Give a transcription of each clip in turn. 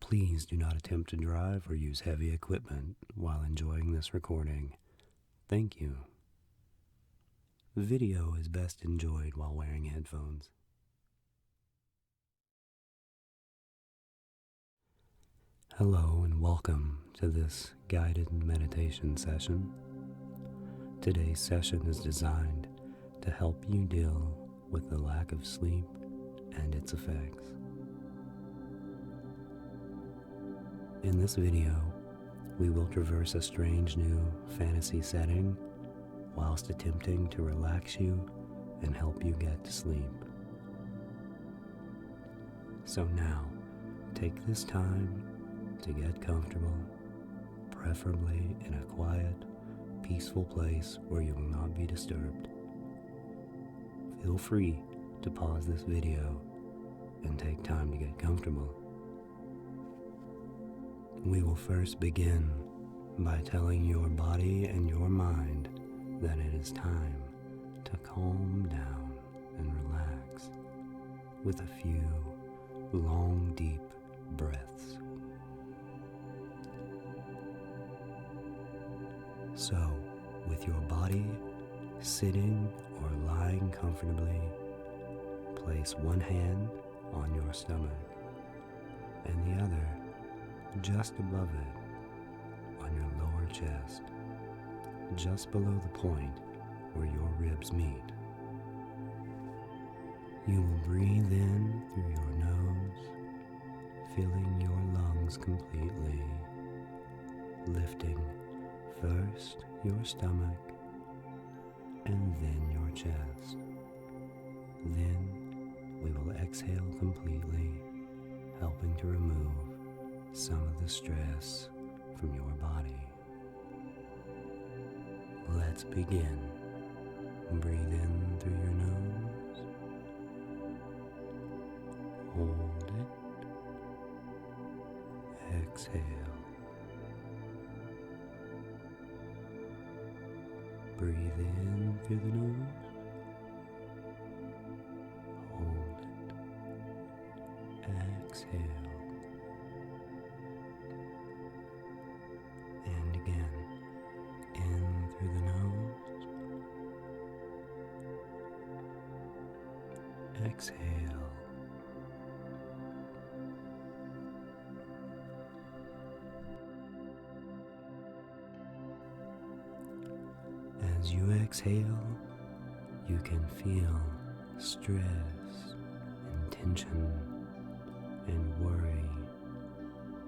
Please do not attempt to drive or use heavy equipment while enjoying this recording. Thank you. Video is best enjoyed while wearing headphones. Hello and welcome to this guided meditation session. Today's session is designed to help you deal with the lack of sleep and its effects. In this video, we will traverse a strange new fantasy setting whilst attempting to relax you and help you get to sleep. So now, take this time to get comfortable, preferably in a quiet, peaceful place where you will not be disturbed. Feel free to pause this video and take time to get comfortable. We will first begin by telling your body and your mind that it is time to calm down and relax with a few long, deep breaths. So, with your body sitting or lying comfortably, place one hand on your stomach and the other just above it on your lower chest, just below the point where your ribs meet. You will breathe in through your nose, filling your lungs completely, lifting first your stomach and then your chest. Then we will exhale completely, helping to remove some of the stress from your body. Let's begin. Breathe in through your nose. Hold it. Exhale. Breathe in through the nose. Hold it. Exhale. And again, in through the nose. Exhale. As you exhale, you can feel stress and tension and worry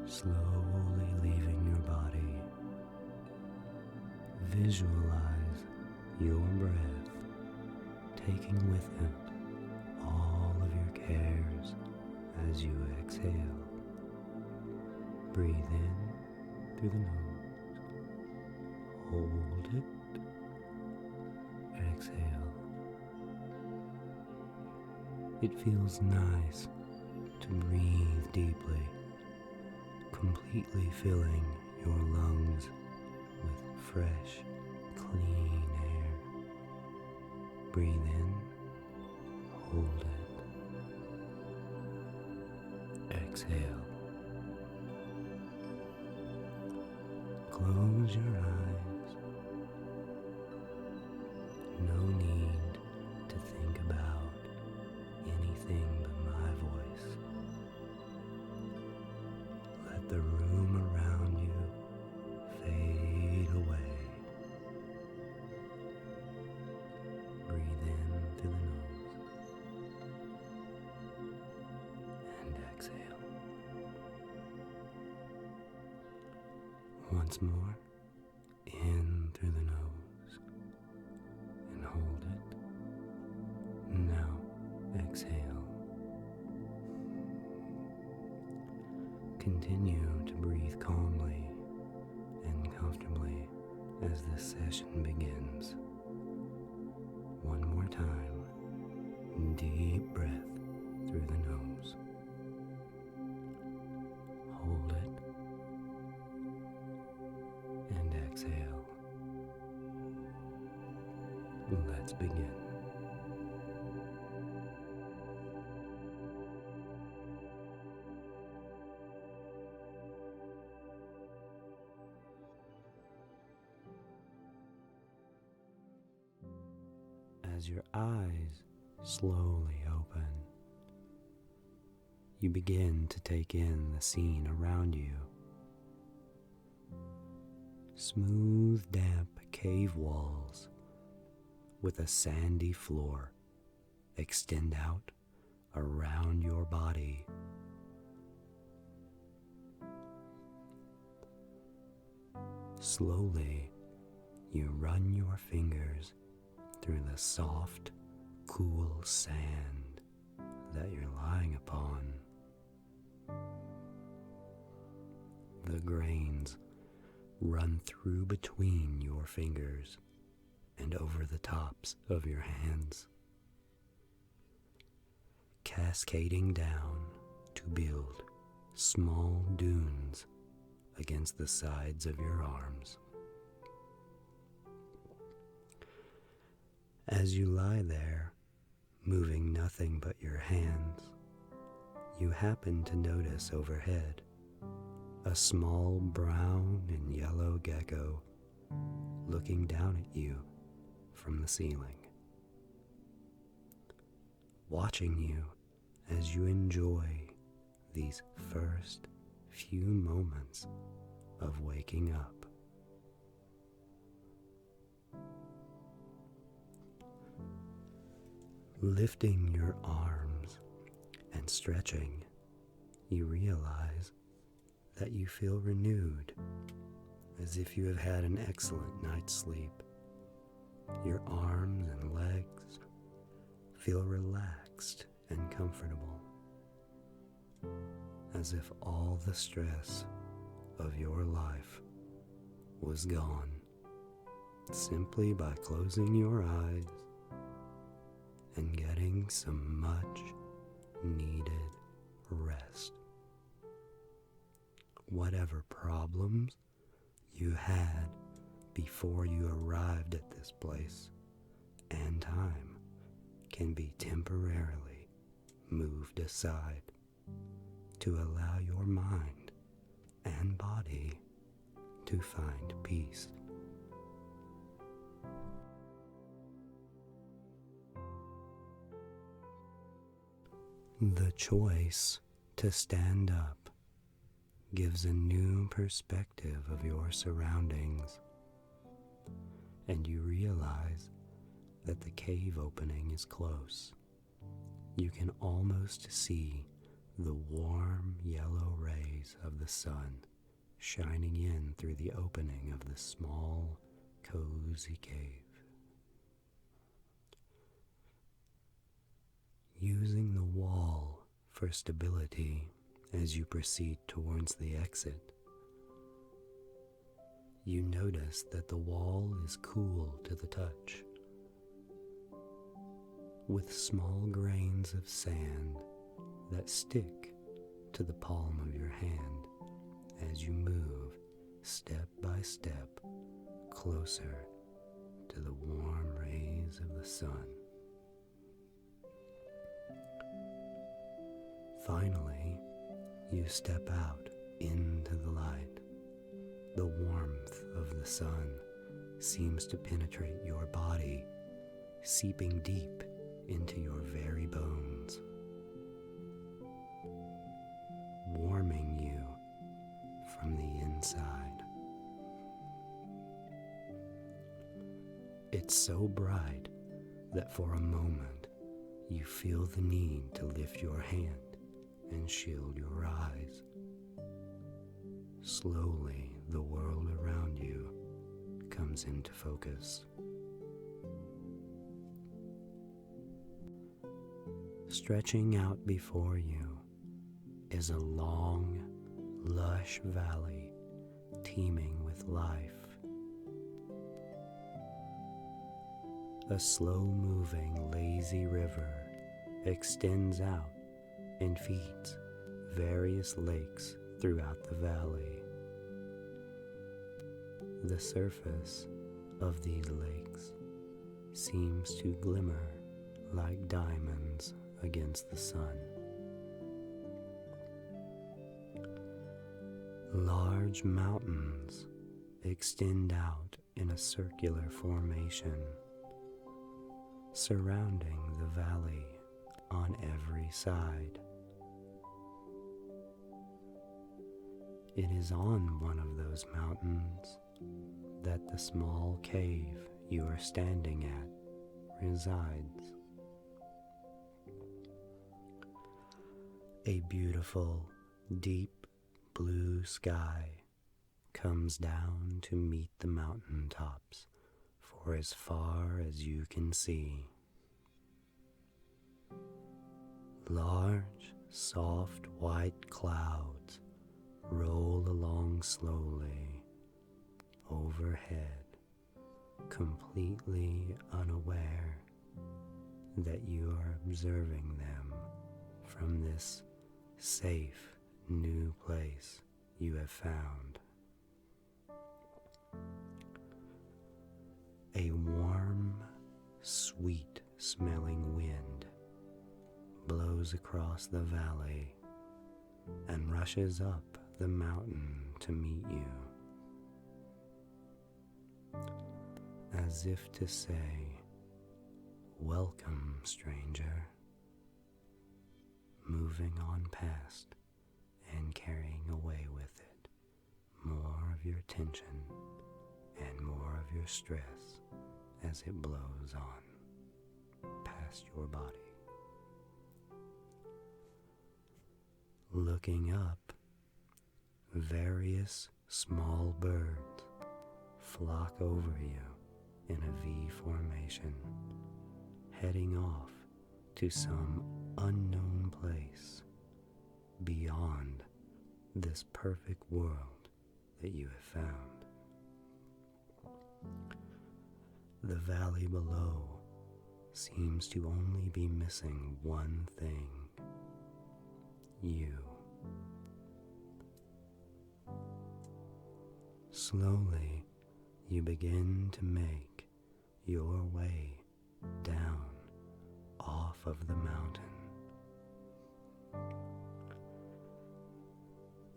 slowly leaving your body. Visualize your breath taking with it all of your cares as you exhale. Breathe in through the nose. Hold it. Exhale. It feels nice to breathe deeply, completely filling your lungs with fresh, clean air. Breathe in, hold it. Exhale. Close your eyes. No need to think about anything but my voice. Let the room around you fade away. Breathe in through the nose and exhale. Once more, in through the nose and hold it. Now exhale. Continue to breathe calmly and comfortably as this session begins. One more time, deep breath through the nose. Hold it and exhale. Let's begin. as your eyes slowly open, you begin to take in the scene around you. Smooth, damp cave walls with a sandy floor extend out around your body. Slowly, you run your fingers through the soft, cool sand that you're lying upon. The grains run through between your fingers and over the tops of your hands, cascading down to build small dunes against the sides of your arms. As you lie there, moving nothing but your hands, you happen to notice overhead a small brown and yellow gecko looking down at you from the ceiling, watching you as you enjoy these first few moments of waking up. Lifting your arms and stretching, you realize that you feel renewed, as if you have had an excellent night's sleep. Your arms and legs feel relaxed and comfortable, as if all the stress of your life was gone simply by closing your eyes and getting some much needed rest. Whatever problems you had before you arrived at this place and time can be temporarily moved aside to allow your mind and body to find peace. The choice to stand up gives a new perspective of your surroundings, and you realize that the cave opening is close. You can almost see the warm yellow rays of the sun shining in through the opening of the small, cozy cave. Using the wall for stability as you proceed towards the exit, you notice that the wall is cool to the touch, with small grains of sand that stick to the palm of your hand as you move step by step closer to the warm rays of the sun. Finally, you step out into the light. The warmth of the sun seems to penetrate your body, seeping deep into your very bones, warming you from the inside. It's so bright that for a moment you feel the need to lift your hand and shield your eyes. Slowly, the world around you comes into focus. Stretching out before you is a long, lush valley teeming with life. A slow-moving, lazy river extends out and feeds various lakes throughout the valley. The surface of these lakes seems to glimmer like diamonds against the sun. Large mountains extend out in a circular formation, surrounding the valley on every side. It is on one of those mountains that the small cave you are standing at resides. A beautiful, deep blue sky comes down to meet the mountain tops for as far as you can see. Large, soft white clouds roll along slowly overhead, completely unaware that you are observing them from this safe new place you have found. A warm, sweet-smelling wind blows across the valley and rushes up the mountain to meet you, as if to say, "Welcome, stranger," moving on past and carrying away with it more of your tension and more of your stress as it blows on past your body. Looking up, various small birds flock over you in a V formation, heading off to some unknown place beyond this perfect world that you have found. The valley below seems to only be missing one thing: you. Slowly, you begin to make your way down off of the mountain.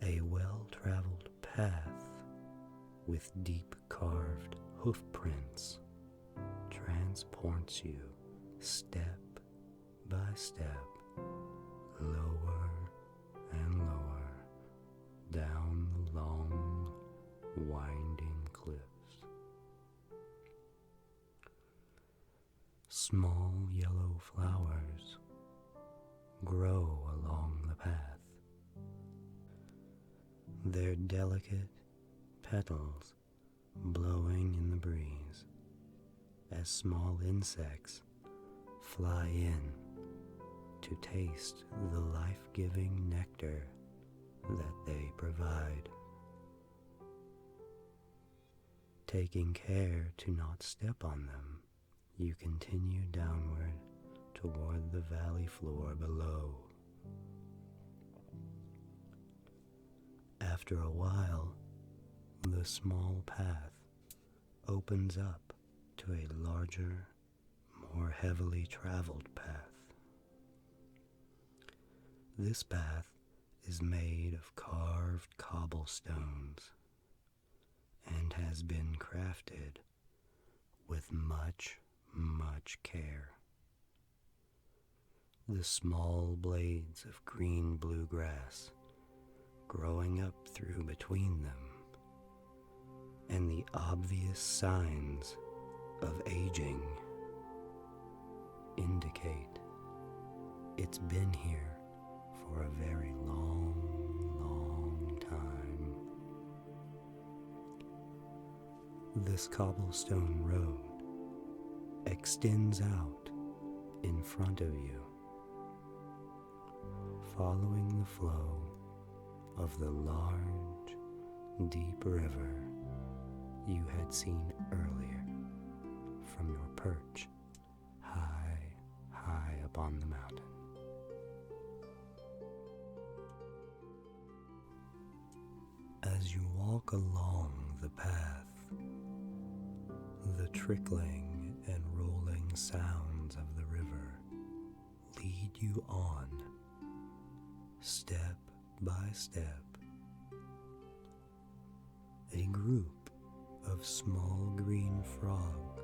A well-traveled path with deep carved hoof prints transports you step by step, lower and lower down the long, winding cliffs. Small yellow flowers grow along the path, their delicate petals blowing in the breeze as small insects fly in to taste the life-giving nectar that they provide. Taking care to not step on them, you continue downward toward the valley floor below. After a while, the small path opens up to a larger, more heavily traveled path. This path is made of carved cobblestones and has been crafted with much, much care. The small blades of green bluegrass growing up through between them, and the obvious signs of aging indicate it's been here for a very long, long time. This cobblestone road extends out in front of you, following the flow of the large, deep river you had seen earlier from your perch high, high up on the mountain. As you walk along the path, the trickling and rolling sounds of the river lead you on, step by step. A group of small green frogs,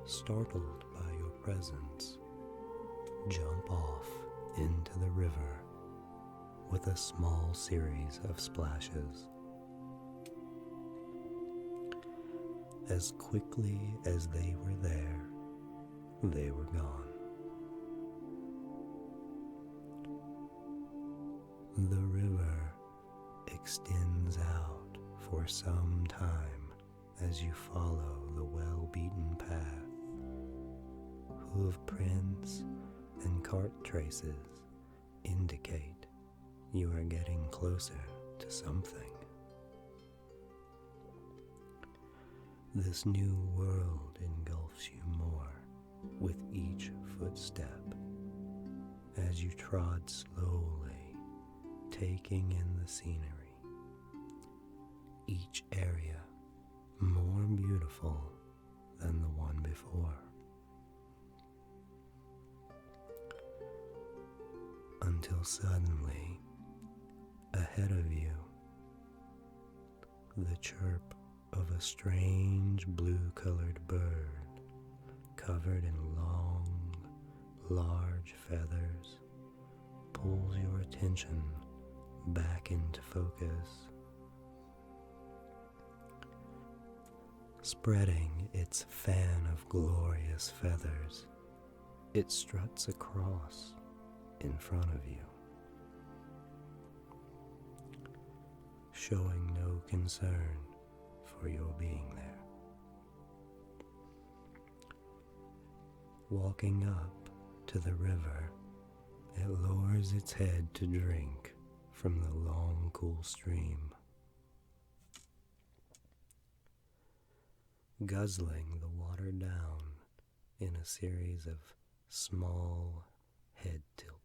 startled by your presence, jump off into the river with a small series of splashes. As quickly as they were there, they were gone. The river extends out for some time as you follow the well-beaten path. Hoof prints and cart traces indicate you are getting closer to something. This new world engulfs you more with each footstep as you trod slowly, taking in the scenery. Each area more beautiful than the one before. Until suddenly, ahead of you, the chirp of a strange blue-colored bird covered in long, large feathers pulls your attention back into focus. Spreading its fan of glorious feathers, it struts across in front of you, showing no concern for your being there. Walking up to the river, it lowers its head to drink from the long, cool stream, guzzling the water down in a series of small head tilts.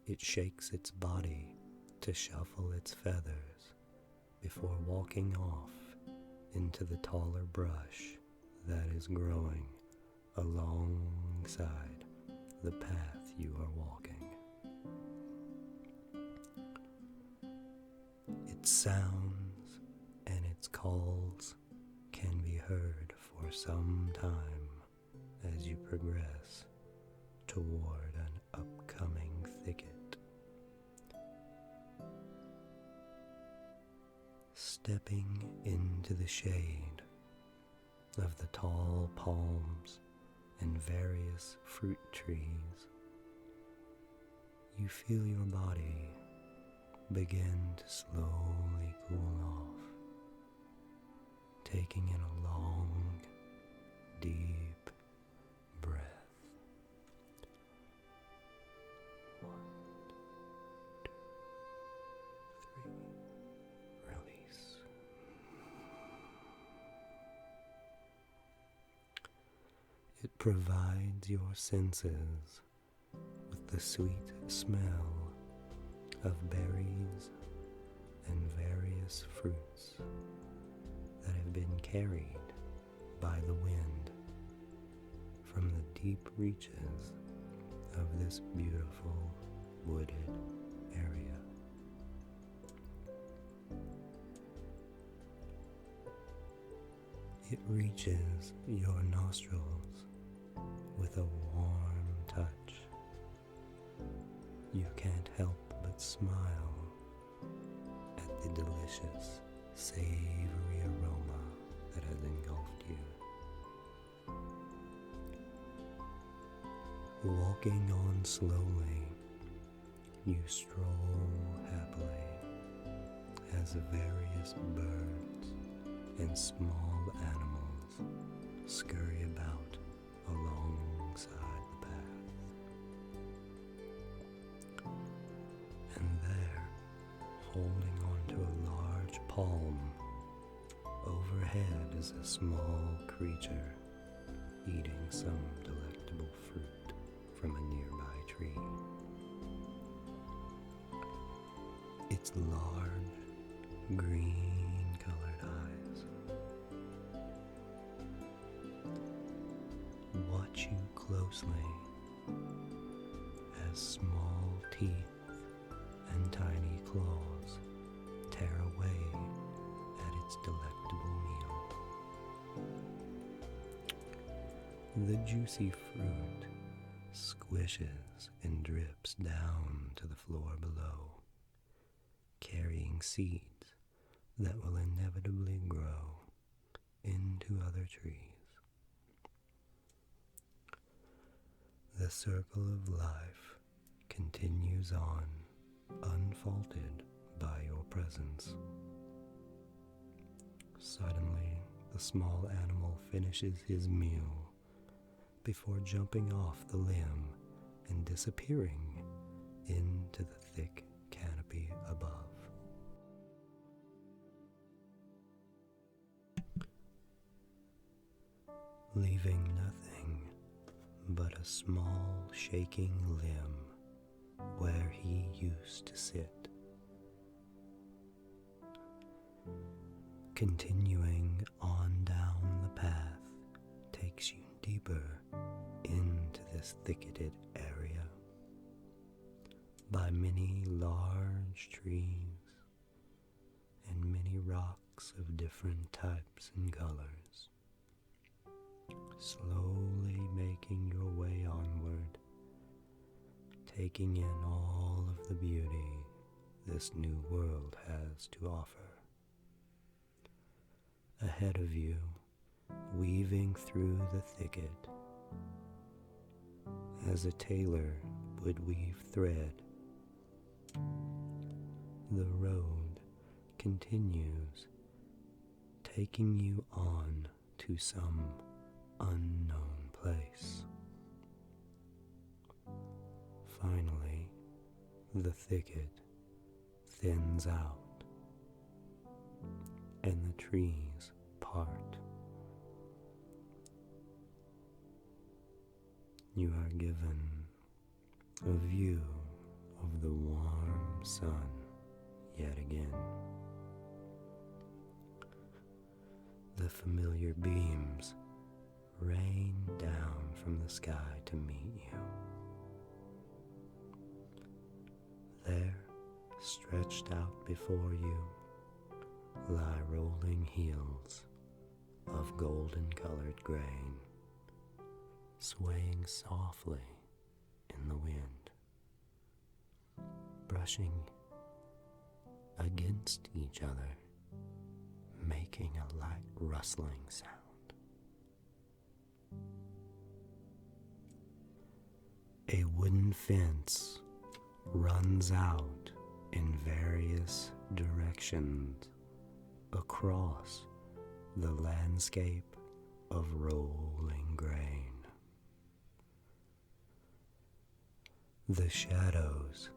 It shakes its body to shuffle its feathers before walking off into the taller brush that is growing alongside the path you are walking. Its sounds and its calls can be heard for some time as you progress toward an upcoming thicket. Stepping into the shade of the tall palms and various fruit trees, you feel your body begin to slowly cool off, taking in a long, deep breath. 1, 2, 3, release. It provides your senses with the sweet smell of berries and various fruits that have been carried by the wind from the deep reaches of this beautiful wooded area. It reaches your nostrils with a warm touch. You can't help but smile at the delicious, savory aroma that has engulfed you. Walking on slowly, you stroll happily as various birds and small animals scurry about alongside the path. And there, holding onto a large palm, overhead is a small creature eating some delectable fruit from a nearby tree. Its large, green-colored eyes watch you closely as small teeth and tiny claws tear away at its delectable meal. The juicy fruit squishes and drips down to the floor below, carrying seeds that will inevitably grow into other trees. The circle of life continues on, unfaulted by your presence. Suddenly, the small animal finishes his meal before jumping off the limb and disappearing into the thick canopy above. Leaving nothing but a small shaking limb where he used to sit. Continuing on down the path takes you deeper into this thicketed area by many large trees and many rocks of different types and colors. Slowly making your way onward, taking in all of the beauty this new world has to offer. Ahead of you, weaving through the thicket, as a tailor would weave thread, the road continues, taking you on to some unknown place. Finally, the thicket thins out, and the trees part. You are given a view of the warm sun yet again. The familiar beams rain down from the sky to meet you. There, stretched out before you, lie rolling hills of golden-colored grain, swaying softly in the wind, brushing against each other, making a light rustling sound. A wooden fence runs out in various directions across the landscape of rolling grain. The shadows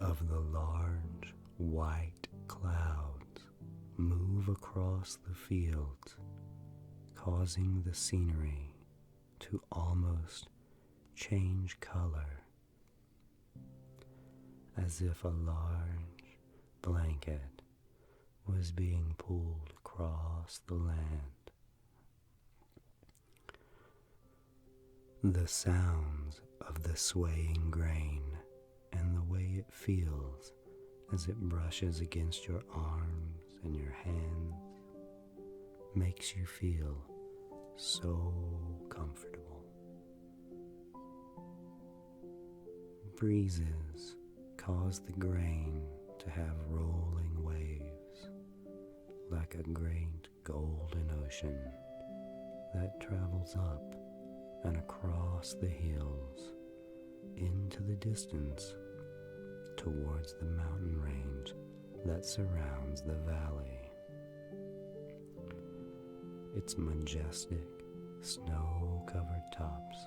of the large white clouds move across the fields, causing the scenery to almost change color, as if a large blanket was being pulled across the land. The sounds of the swaying grain and the way it feels as it brushes against your arms and your hands makes you feel so comfortable. Breezes cause the grain to have rolling waves, like a great golden ocean that travels up and across the hills into the distance towards the mountain range that surrounds the valley. Its majestic, snow-covered tops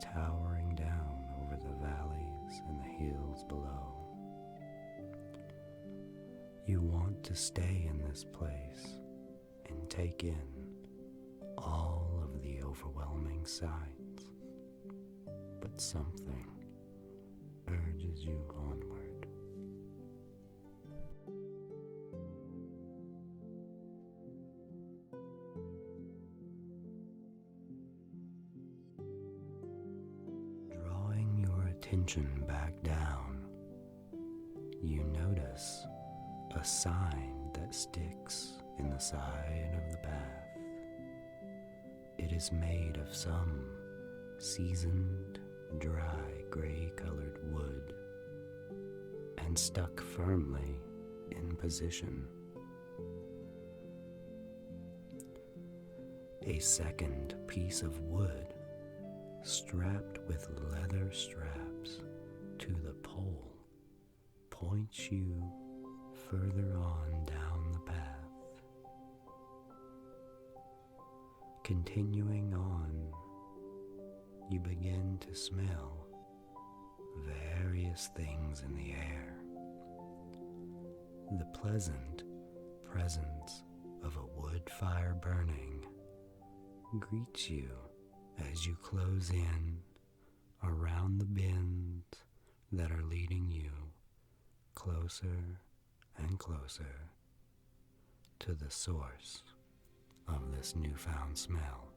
towering down over the valleys and the hills below. You want to stay in this place and take in all of the overwhelming sights, but something urges you onward. Drawing your attention back down, you notice a sign that sticks in the side of the path. It is made of some seasoned, dry, gray-colored wood, and stuck firmly in position. A second piece of wood, strapped with leather straps to the pole, points you further on down the path. Continuing on, you begin to smell various things in the air. The pleasant presence of a wood fire burning greets you as you close in around the bends that are leading you closer and closer to the source of this newfound smell.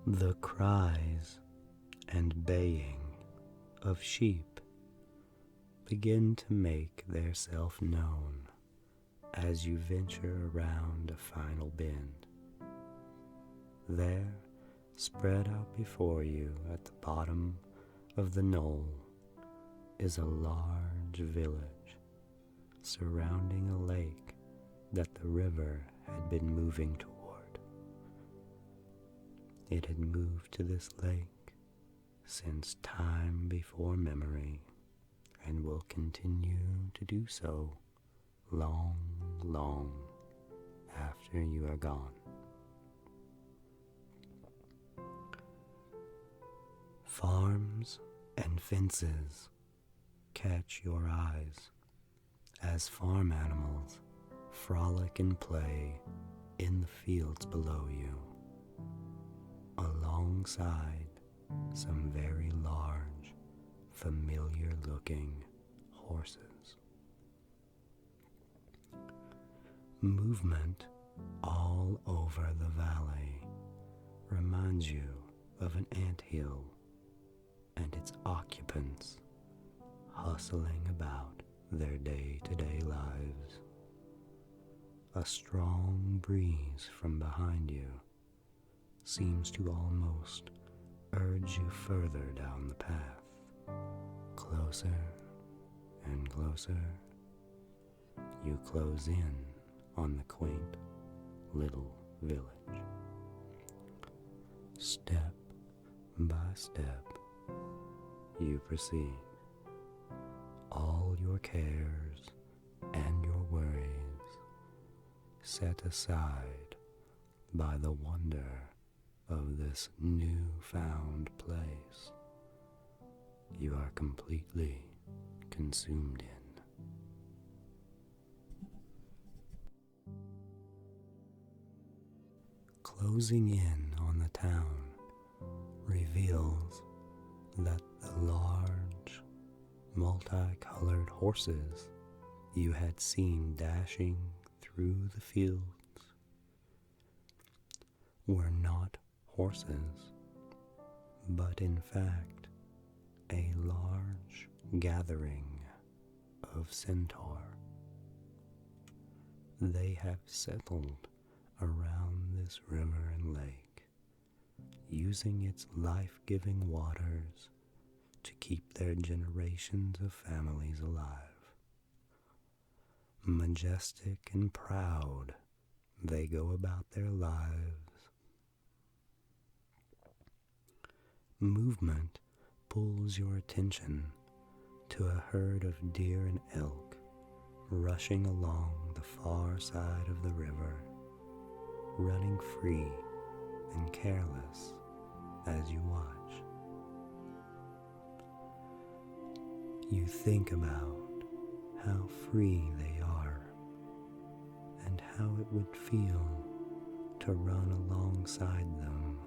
The cries and baying of sheep begin to make their self known as you venture around a final bend. There, spread out before you at the bottom of the knoll, is a large village surrounding a lake that the river had been moving toward. It had moved to this lake since time before memory and will continue to do so long, long after you are gone. Farms and fences catch your eyes as farm animals frolic and play in the fields below you, alongside some very large, familiar-looking horses. Movement all over the valley reminds you of an anthill and its occupants hustling about their day-to-day lives. A strong breeze from behind you seems to almost urge you further down the path, closer and closer. You close in on the quaint little village. Step by step, you proceed, all your cares and your worries set aside by the wonder of this newfound place you are completely consumed in. Closing in on the town reveals that the large, multicolored horses you had seen dashing through the fields were not horses, but in fact a large gathering of centaur. They have settled around this river and lake, using its life-giving waters to keep their generations of families alive. Majestic and proud, they go about their lives. Movement pulls your attention to a herd of deer and elk rushing along the far side of the river, running free and careless as you watch. You think about how free they are and how it would feel to run alongside them,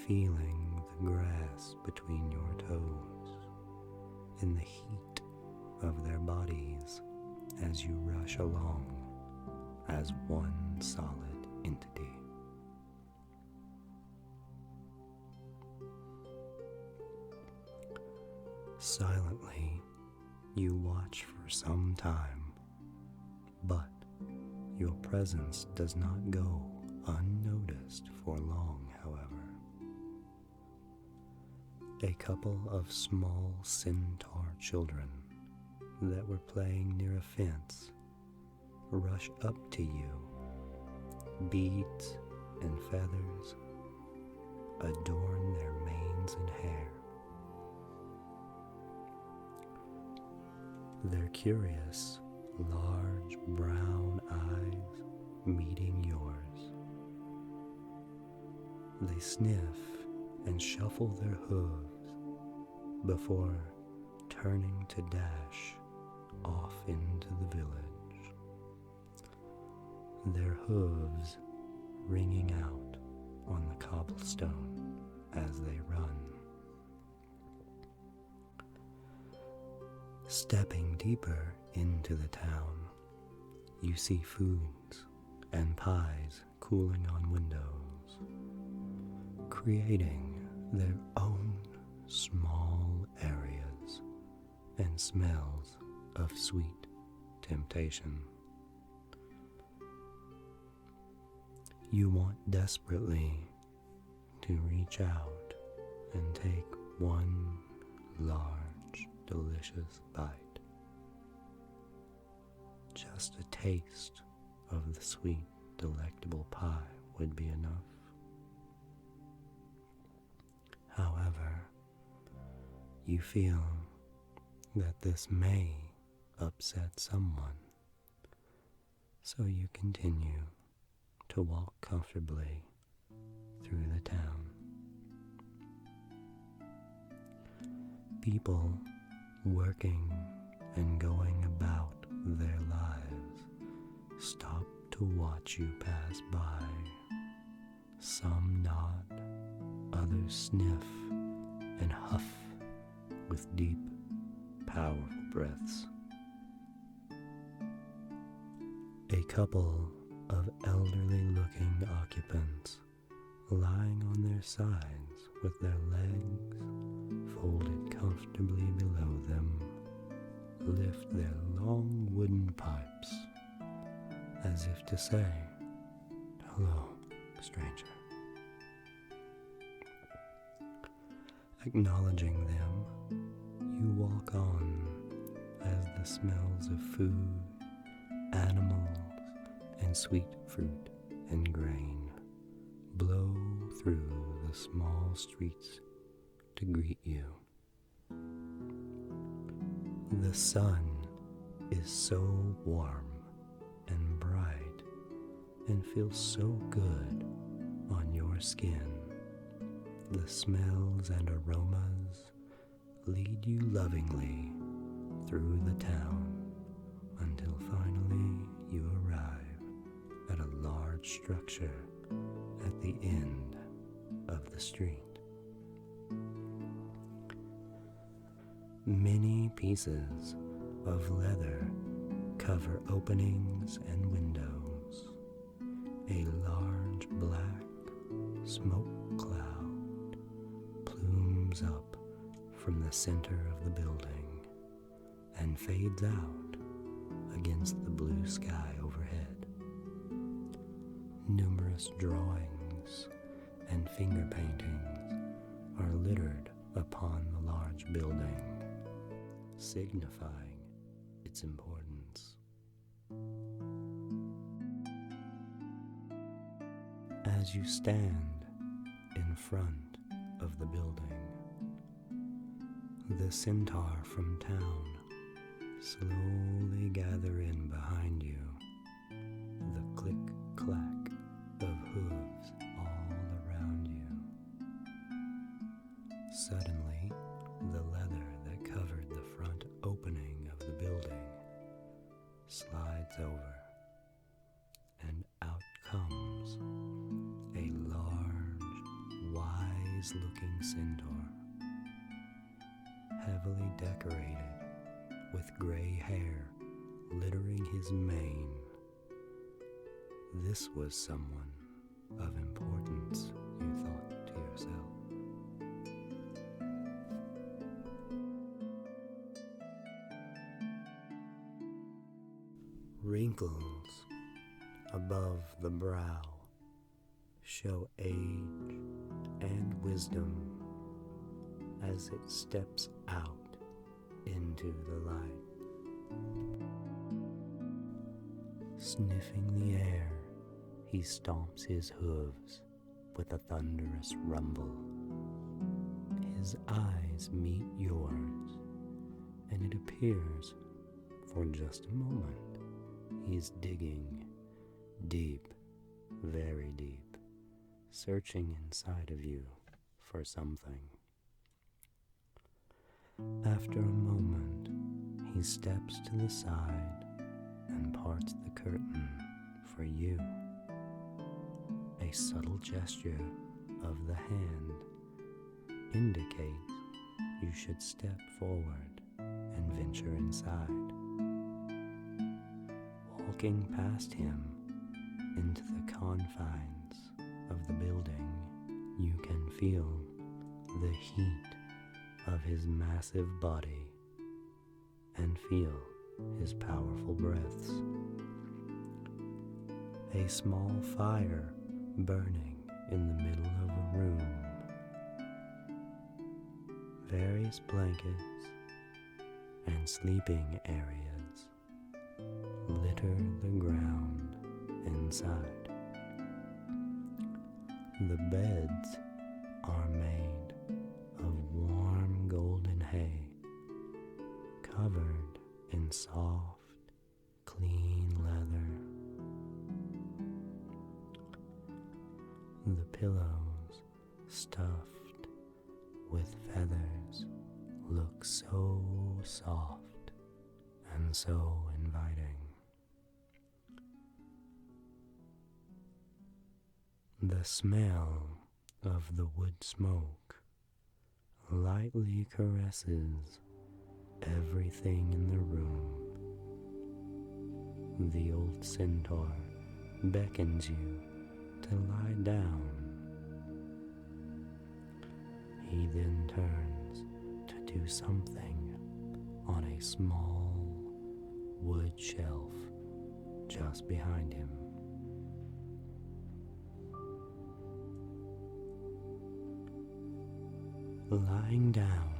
feeling the grass between your toes and the heat of their bodies as you rush along as one solid entity. Silently, you watch for some time, but your presence does not go unnoticed for long, however. A couple of small centaur children that were playing near a fence rush up to you. Beads and feathers adorn their manes and hair. Their curious, large brown eyes meeting yours. They sniff and shuffle their hooves before turning to dash off into the village, their hooves ringing out on the cobblestone as they run. Stepping deeper into the town, you see foods and pies cooling on windows, creating their own small areas and smells of sweet temptation. You want desperately to reach out and take one large, delicious bite. Just a taste of the sweet, delectable pie would be enough. However, you feel that this may upset someone, so you continue to walk comfortably through the town. People working and going about their lives stop to watch you pass by. Some nod, others sniff and huff with deep, powerful breaths. A couple of elderly-looking occupants lying on their sides with their legs folded comfortably below them lift their long wooden pipes as if to say, "Hello, stranger." Acknowledging them, you walk on as the smells of food, animals, and sweet fruit and grain blow through the small streets to greet you. The sun is so warm and bright and feels so good on your skin. The smells and aromas lead you lovingly through the town until finally you arrive at a large structure at the end of the street. Many pieces of leather cover openings and windows. A large black smoke cloud plumes up from the center of the building and fades out against the blue sky overhead. Numerous drawings and finger paintings are littered upon the large building, signifying its importance. As you stand in front of the building, the centaur from town slowly gather in behind you, the click-clack of hooves all around you. Suddenly, the leather that covered the front opening of the building slides over, and out comes a large, wise-looking centaur, heavily decorated with gray hair littering his mane. This was someone of importance, you thought to yourself. Wrinkles above the brow show age and wisdom as it steps out into the light. Sniffing the air, he stomps his hooves with a thunderous rumble. His eyes meet yours, and it appears, for just a moment, he's digging deep, very deep, searching inside of you for something. After a moment, he steps to the side and parts the curtain for you. A subtle gesture of the hand indicates you should step forward and venture inside. Walking past him into the confines of the building, you can feel the heat of his massive body and feel his powerful breaths. A small fire burning in the middle of a room. Various blankets and sleeping areas litter the ground inside. The beds are made of warm golden hay, covered in soft, clean leather. The pillows, stuffed with feathers, look so soft and so inviting. The smell of the wood smoke lightly caresses everything in the room. The old centaur beckons you to lie down. He then turns to do something on a small wood shelf just behind him. Lying down,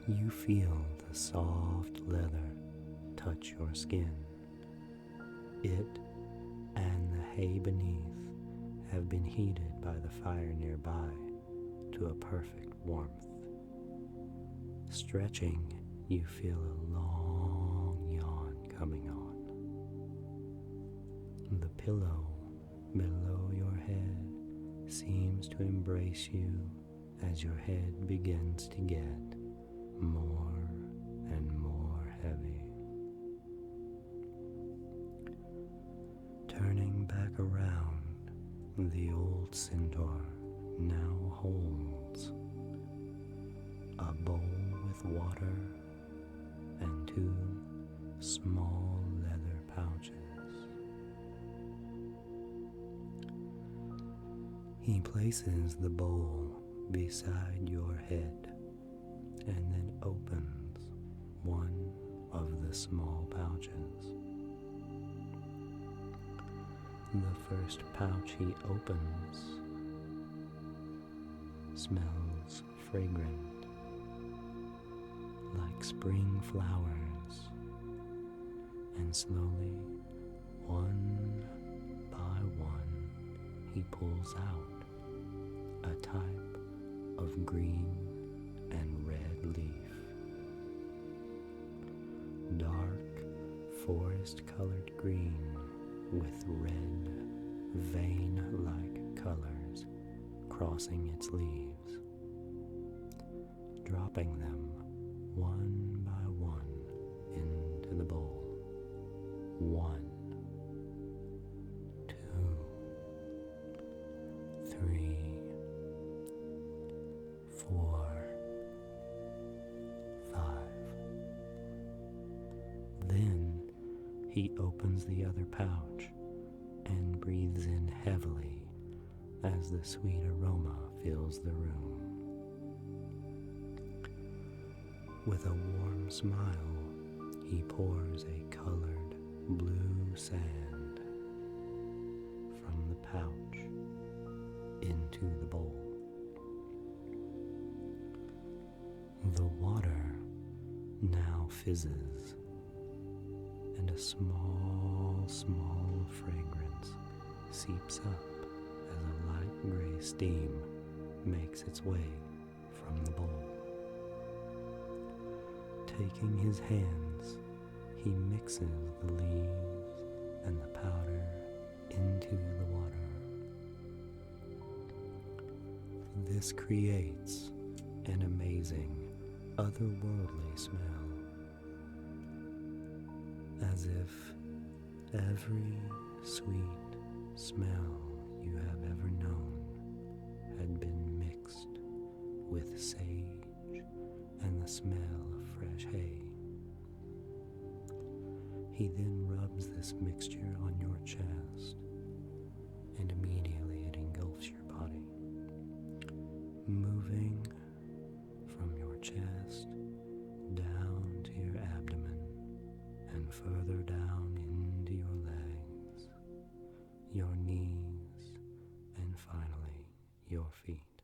you feel the soft leather touch your skin. It and the hay beneath have been heated by the fire nearby to a perfect warmth. Stretching, you feel a long yawn coming on. The pillow below your head seems to embrace you as your head begins to get more and more heavy. Turning back around, the old centaur now holds a bowl with water and 2 small leather pouches. He places the bowl beside your head and then opens one of the small pouches. The first pouch he opens smells fragrant, like spring flowers, and slowly, one by one, he pulls out a type of green and red leaf. Dark forest-colored green with red vein-like colors crossing its leaves, dropping them one by one into the bowl. 1, 2, 3, 4, 5. Then he opens the other pouch and breathes in heavily as the sweet aroma fills the room. With a warm smile, he pours a colored blue sand from the pouch into the bowl. The water now fizzes, and a small fragrance seeps up as a light gray steam makes its way from the bowl. Taking his hands, he mixes the leaves and the powder into the water. This creates an amazing, otherworldly smell, as if every sweet smell you have ever known had been mixed with sage and the smell of fresh hay. He then rubs this mixture on your chest, and immediately it engulfs your body, moving from your chest down to your abdomen and further down into your legs, your knees, and finally your feet.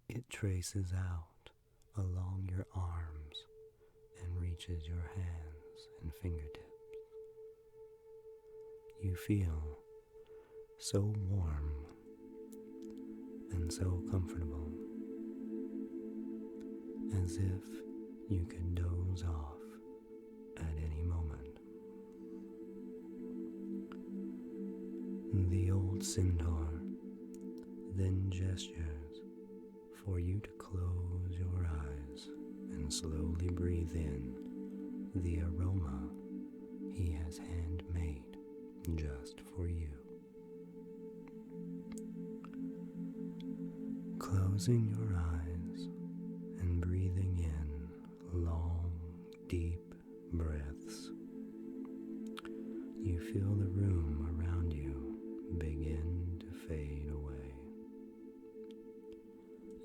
It traces out along your arms and reaches your hands and fingertips. You feel so warm and so comfortable, as if you could doze off at any moment. The old centaur then gestures for you to close your eyes and slowly breathe in the aroma he has handmade just for you. Closing your eyes and breathing in long, deep breaths, you feel the room around you begin to fade away.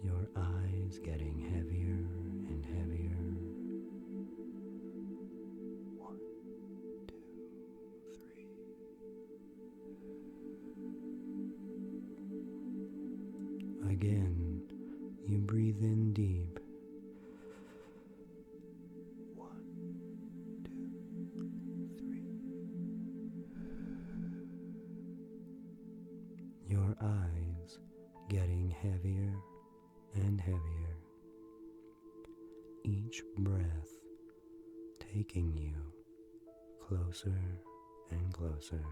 Your eyes getting heavier and heavier. 1, 2, 3. Again, you breathe in deep. 1, 2, 3. Your eyes getting heavier and heavier. Each breath taking you closer and closer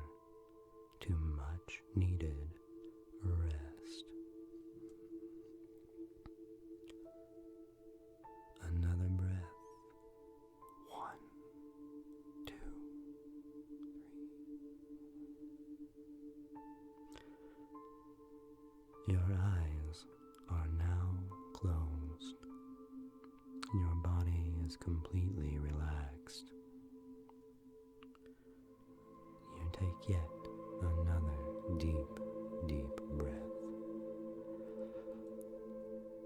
to much needed rest. Another breath. 1, 2, 3. Your eyes are now closed. Your body is completely relaxed. You take yet another deep, deep breath.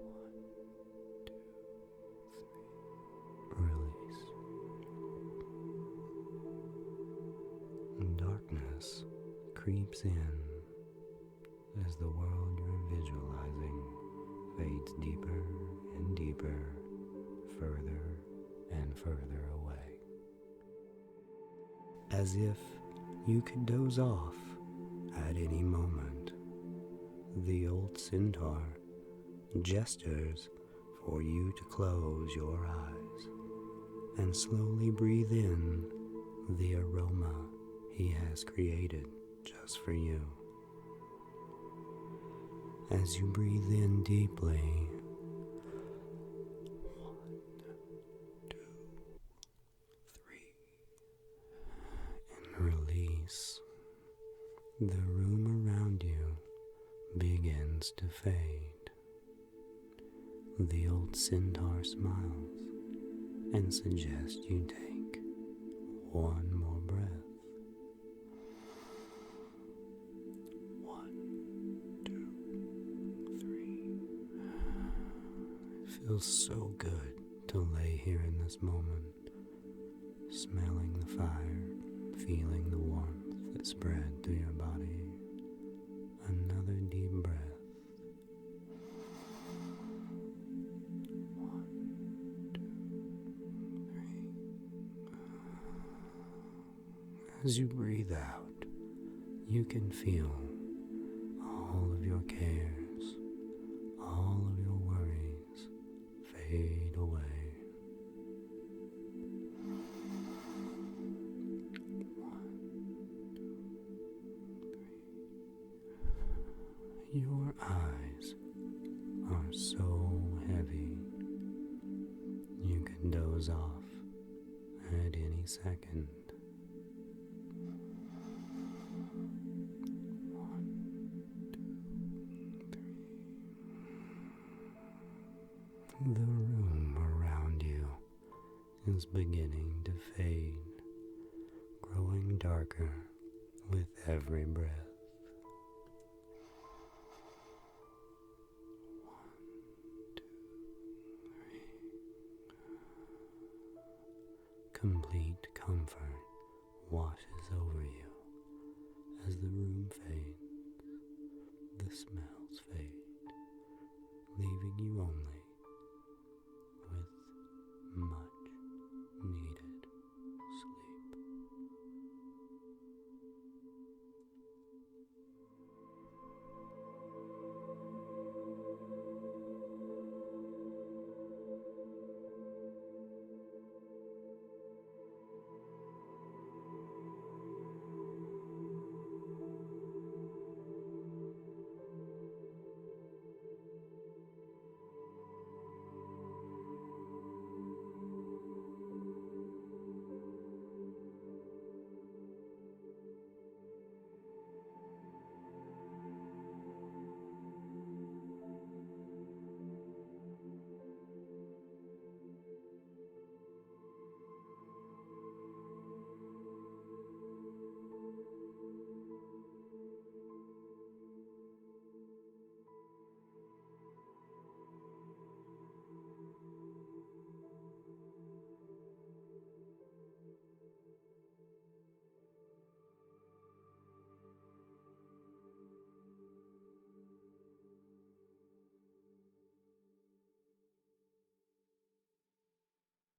1, 2, 3. Release. Darkness creeps in as the world you're visualizing fades deeper and deeper, further and further away. As if you could doze off at any moment, the old centaur gestures for you to close your eyes and slowly breathe in the aroma he has created just for you. As you breathe in deeply, 1, 2, 3, and release, the room around you begins to fade. The old centaur smiles and suggests you take one more breath. 1, 2, 3. It feels so good to lay here in this moment, smelling the fire, feeling the warmth that spread through your body. Another deep breath. 1, 2, 3. As you breathe out, you can feel all of your cares, all of your worries fade away. 1, 2, 3. Your eyes are so heavy, you can doze off at any second. 1, 2, 3. The room around you is beginning to fade, growing darker with every breath. 1, 2, 3. Complete comfort washes over you as the room fades. The smell